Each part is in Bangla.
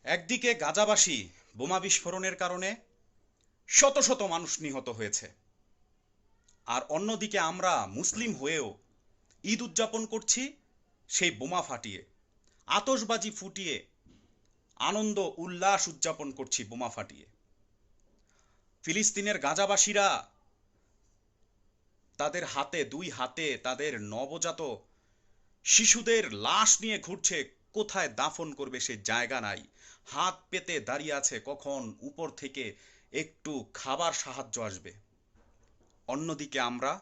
একদিকে গাজাবাসী বোমা বিস্ফোরণের কারণে শত শত মানুষ নিহত হয়েছে, আর অন্যদিকে আমরা মুসলিম হয়েও ঈদ উদযাপন করছি সেই বোমা ফাটিয়ে, আতশবাজি ফুটিয়ে আনন্দ উল্লাস উদযাপন করছি বোমা ফাটিয়ে। ফিলিস্তিনের গাজাবাসীরা তাদের হাতে, দুই হাতে তাদের নবজাত শিশুদের লাশ নিয়ে ঘুরছে, কোথায় দাফন করবে সে জায়গা নাই, হাত পেতে দাঁড়িয়ে আছে কখন উপর থেকে একটু খাবার সাহায্য আসবে। অন্যদিকে আমরা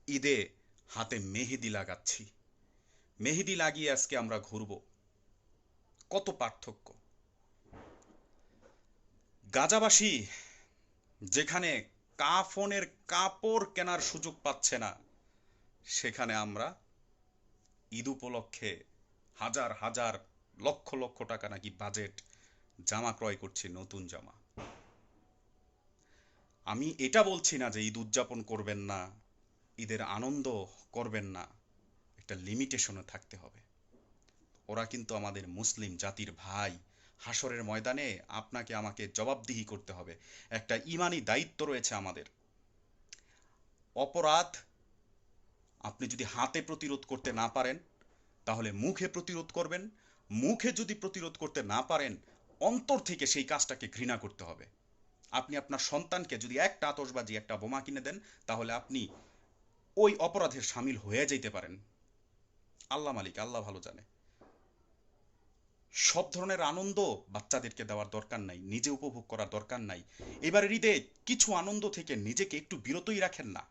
ঈদে হাতে মেহেদি লাগাচ্ছি, মেহেদি লাগিয়ে আজকে আমরা ঘুরব। কত পার্থক্য! গাজাবাসী যেখানে কাফনের কাপড় কেনার সুযোগ পাচ্ছে না, সেখানে আমরা ঈদ উপলক্ষে হাজার হাজার লক্ষ লক্ষ টাকা নাকি বাজেট জামা ক্রয় করছি, নতুন জামা। আমি এটা বলছি না যে ঈদ উদযাপন করবেন না, ঈদের আনন্দ করবেন না, একটা লিমিটেশনে থাকতে হবে। ওরা কিন্তু আমাদের মুসলিম জাতির ভাই। হাসরের ময়দানে আপনাকে আমাকে জবাবদিহি করতে হবে, একটা ইমানি দায়িত্ব রয়েছে আমাদের। অপরাধ আপনি যদি হাতে প্রতিরোধ করতে না পারেন, তাহলে মুখে প্রতিরোধ করবেন। মুখে যদি প্রতিরোধ করতে না পারেন, অন্তর থেকে সেই কাজটাকে ঘৃণা করতে হবে। আপনি আপনার সন্তানকে যদি একটা আতশবাজি, একটা বোমা কিনে দেন, তাহলে আপনি ওই অপরাধের সামিল হয়ে যেতে পারেন। আল্লাহ মালিক, আল্লাহ ভালো জানে। সব ধরনের আনন্দ বাচ্চাদেরকে দেওয়ার দরকার নাই, নিজে উপভোগ করার দরকার নাই। এবারের ঈদে কিছু আনন্দ থেকে নিজেকে একটু বিরতই রাখেন না।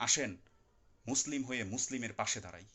আসেন মুসলিম হয়ে মুসলিমের পাশে দাঁড়াই।